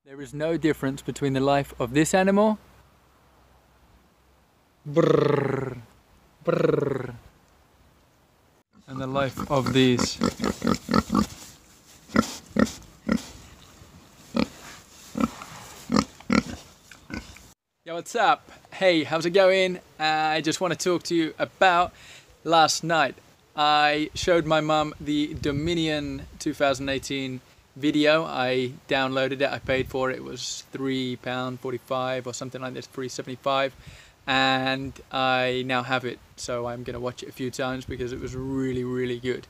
There is no difference between the life of this animal brrr, brrr, and the life of these. Yo, what's up? Hey, how's it going? I just want to talk to you about last night. I showed my mum the Dominion 2018 video. I downloaded it, I paid for it. It was £3.45 or something like this, £3.75, and I now have it, so I'm gonna watch it a few times because it was really good.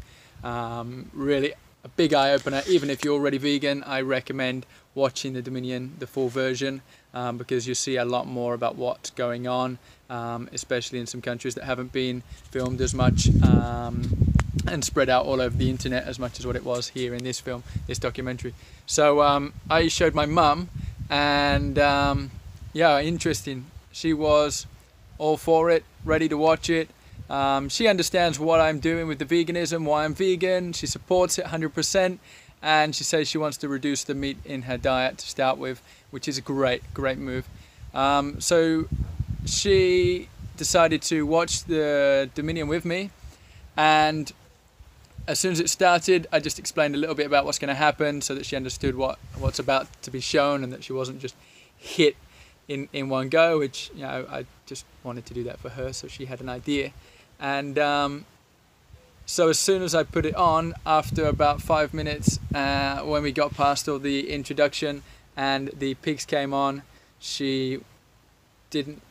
Really a big eye-opener. Even if you're already vegan, I recommend watching the Dominion, the full version, because you see a lot more about what's going on, especially in some countries that haven't been filmed as much and spread out all over the internet as much as what it was here in this film, this documentary. So I showed my mum, and yeah, interesting. She was all for it, ready to watch it. She understands what I'm doing with the veganism, why I'm vegan. She supports it 100%, and she says she wants to reduce the meat in her diet to start with, which is a great move. So she decided to watch the Dominion with me, and as soon as it started, I just explained a little bit about what's going to happen so that she understood what's about to be shown, and that she wasn't just hit in one go, which, you know, I just wanted to do that for her so she had an idea. And so as soon as I put it on, after about 5 minutes, when we got past all the introduction and the pigs came on, she didn't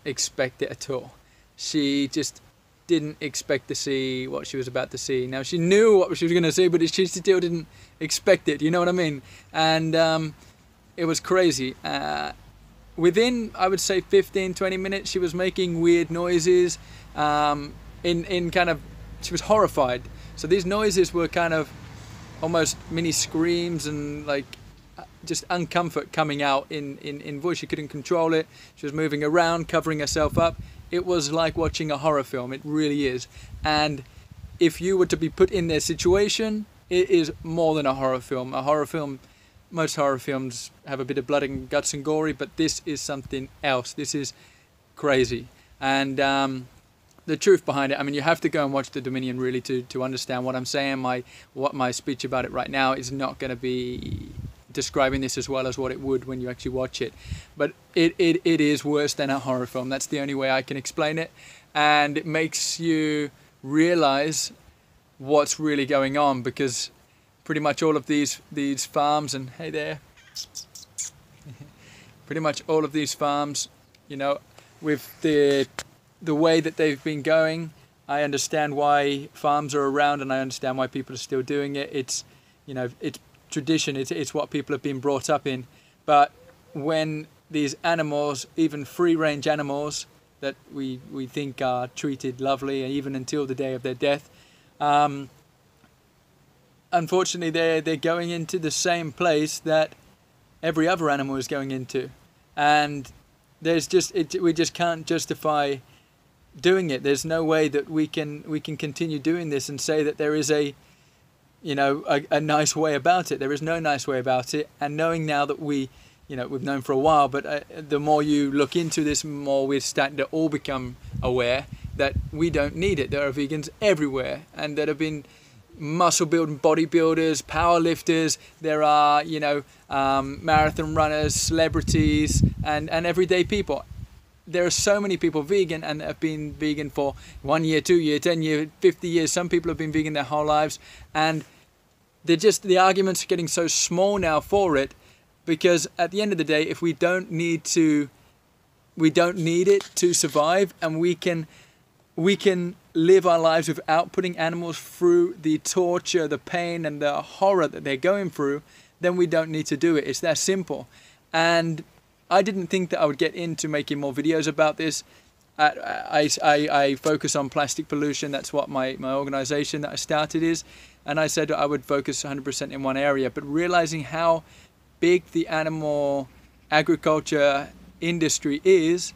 expect it at all. She just didn't expect to see what she was about to see. Now, she knew what she was going to see, but she still didn't expect it, you know what I mean? And it was crazy. Within, I would say, 15-20 minutes, she was making weird noises, in kind of, she was horrified. So these noises were kind of almost mini screams and like just uncomfort coming out in voice. She couldn't control it. She was moving around, covering herself up. It was like watching a horror film. It really is. And if you were to be put in their situation, it is more than a horror film. A horror film, most horror films have a bit of blood and guts and gory, but this is something else. This is crazy. And the truth behind it, I mean, you have to go and watch the Dominion really to understand what I'm saying. My speech about it right now is not going to be describing this as well as what it would when you actually watch it. But it is worse than a horror film. That's the only way I can explain it. And it makes you realize what's really going on, because pretty much all of these farms, and hey there, pretty much all of these farms, you know, with the way that they've been going, I understand why farms are around, and I understand why people are still doing it. It's, you know, it's tradition, it's what people have been brought up in. But when these animals, even free-range animals that we think are treated lovely, even until the day of their death, unfortunately they're going into the same place that every other animal is going into, and there's just we just can't justify doing it. There's no way that we can continue doing this and say that there is a nice way about it. There is no nice way about it. And knowing now that we've known for a while, but the more you look into this, the more we're starting to all become aware that we don't need it. There are vegans everywhere, and that have been muscle building bodybuilders, power lifters. There are, marathon runners, celebrities, and everyday people. There are so many people vegan and have been vegan for 1 year, 2 years, 10 years, 50 years. Some people have been vegan their whole lives, and the arguments are getting so small now for it, because at the end of the day, if we don't need it to survive, and we can live our lives without putting animals through the torture, the pain, and the horror that they're going through, then we don't need to do it. It's that simple. And I didn't think that I would get into making more videos about this. I focus on plastic pollution. That's what my organization that I started is. And I said I would focus 100% in one area. But realizing how big the animal agriculture industry is,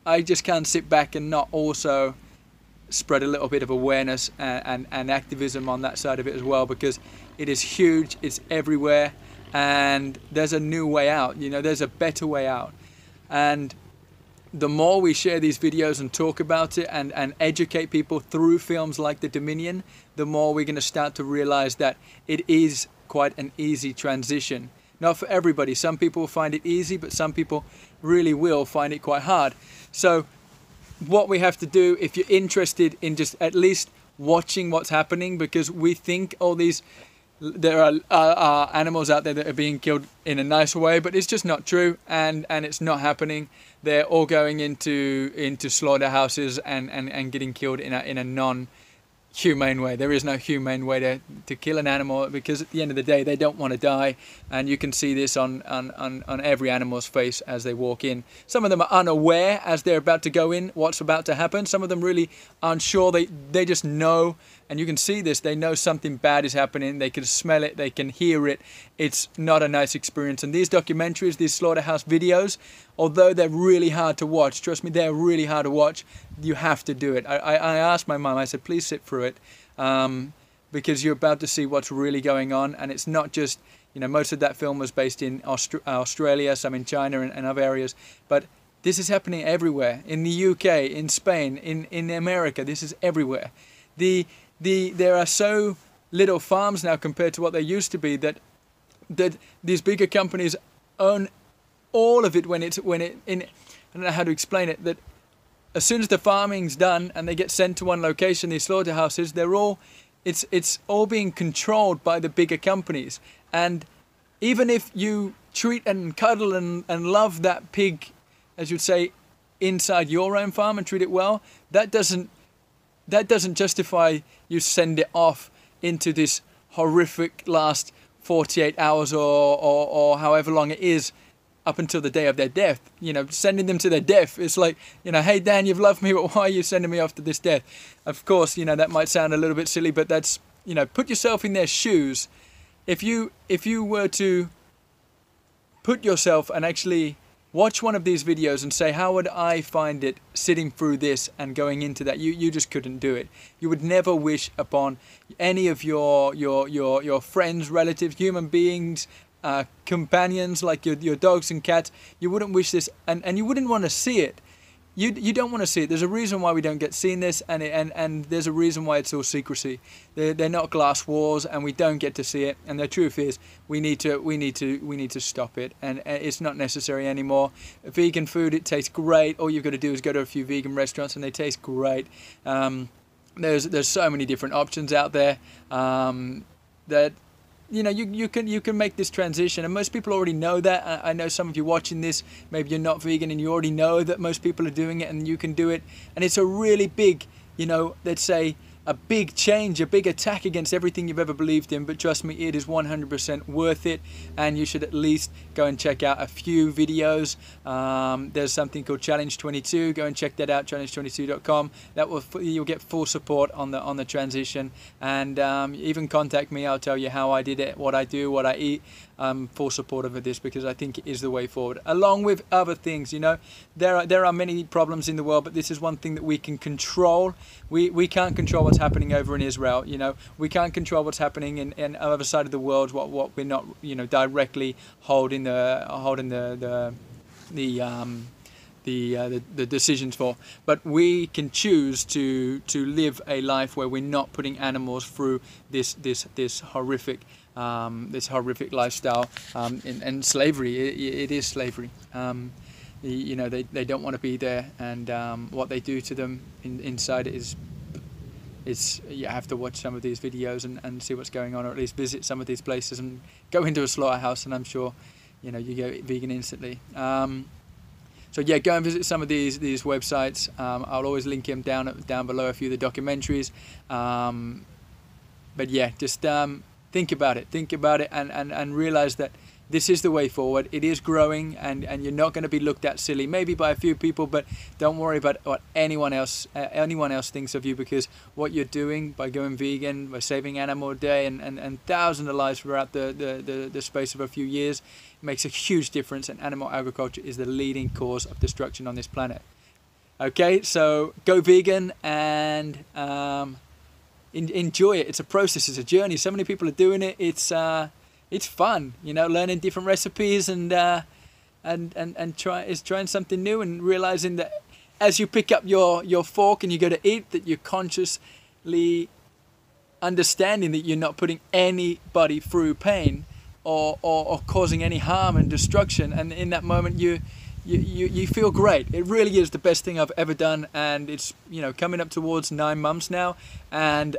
I just can't sit back and not also spread a little bit of awareness and activism on that side of it as well, because it is huge. It's everywhere. and there's a new way out. You know, there's a better way out. And the more we share these videos and talk about it and educate people through films like The Dominion, the more we're going to start to realize that it is quite an easy transition. Not for everybody. Some people will find it easy, but some people really will find it quite hard. So what we have to do, if you're interested in just at least watching what's happening, because we think all these, there are animals out there that are being killed in a nice way, but it's just not true, and it's not happening. They're all going into slaughterhouses and getting killed in a non-humane way. There is no humane way to kill an animal, because at the end of the day they don't want to die, and you can see this on every animal's face as they walk in. Some of them are unaware as they're about to go in what's about to happen. Some of them really aren't sure. They just know, and you can see this, they know something bad is happening. They can smell it, they can hear it. It's not a nice experience. And these documentaries, these slaughterhouse videos, although they're really hard to watch, trust me, they're really hard to watch, you have to do it. I asked my mum, I said, please sit through it, because you're about to see what's really going on. And it's not just, you know, most of that film was based in Australia, some in China and other areas, but this is happening everywhere. In the UK, in Spain, in America, this is everywhere. There are so little farms now compared to what there used to be, that these bigger companies own all of it I don't know how to explain it, that as soon as the farming's done and they get sent to one location, these slaughterhouses, it's all being controlled by the bigger companies. And even if you treat and cuddle and love that pig, as you'd say, inside your own farm and treat it well, that doesn't justify you send it off into this horrific last 48 hours or however long it is, up until the day of their death. You know, sending them to their death. It's like, you know, hey Dan, you've loved me, but why are you sending me off to this death? Of course, you know, that might sound a little bit silly, but that's, you know, put yourself in their shoes. If you were to put yourself and actually watch one of these videos and say, how would I find it sitting through this and going into that? You just couldn't do it. You would never wish upon any of your friends, relatives, human beings, companions like your dogs and cats. You wouldn't wish this, and you wouldn't want to see it. You don't want to see it. There's a reason why we don't get seen this, and there's a reason why it's all secrecy. They're not glass walls, and we don't get to see it. And the truth is, we need to stop it, and it's not necessary anymore. Vegan food, it tastes great. All you've got to do is go to a few vegan restaurants, and they taste great. There's so many different options out there that, you know, you can make this transition, and most people already know that. I know some of you watching this, maybe you're not vegan and you already know that most people are doing it, and you can do it. And it's a really big, you know, let's say a big change, a big attack against everything you've ever believed in. But trust me, it is 100% worth it, and you should at least go and check out a few videos. There's something called Challenge 22. Go and check that out, challenge22.com. You'll get full support on the transition, and even contact me. I'll tell you how I did it, what I do, what I eat. Full supportive of this, because I think it is the way forward, along with other things. You know, there are many problems in the world, but this is one thing that we can control. We can't control what's happening over in Israel. You know, we can't control what's happening in other side of the world. What we're not, you know, directly holding the decisions for, but we can choose to live a life where we're not putting animals through this horrific lifestyle, and slavery. It is slavery. You know, they don't want to be there, and what they do to them inside it is you have to watch some of these videos and see what's going on, or at least visit some of these places and go into a slaughterhouse, and I'm sure, you know, you go vegan instantly. So yeah, go and visit some of these websites. I'll always link them down below, a few of the documentaries. But yeah, just think about it, and realize that this is the way forward. It is growing, and you're not going to be looked at silly, maybe by a few people, but don't worry about what anyone else thinks of you, because what you're doing by going vegan, by saving animal a day, and thousands of lives throughout the space of a few years, makes a huge difference. And animal agriculture is the leading cause of destruction on this planet. Okay, so go vegan, and enjoy it. It's a process, it's a journey. So many people are doing it. it's fun, you know, learning different recipes and trying something new, and realizing that as you pick up your fork and you go to eat, that you're consciously understanding that you're not putting anybody through pain or causing any harm and destruction. And in that moment you feel great. It really is the best thing I've ever done, and it's, you know, coming up towards 9 months now, and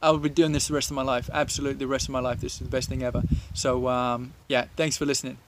I'll be doing this the rest of my life. Absolutely, the rest of my life. This is the best thing ever. So yeah, thanks for listening.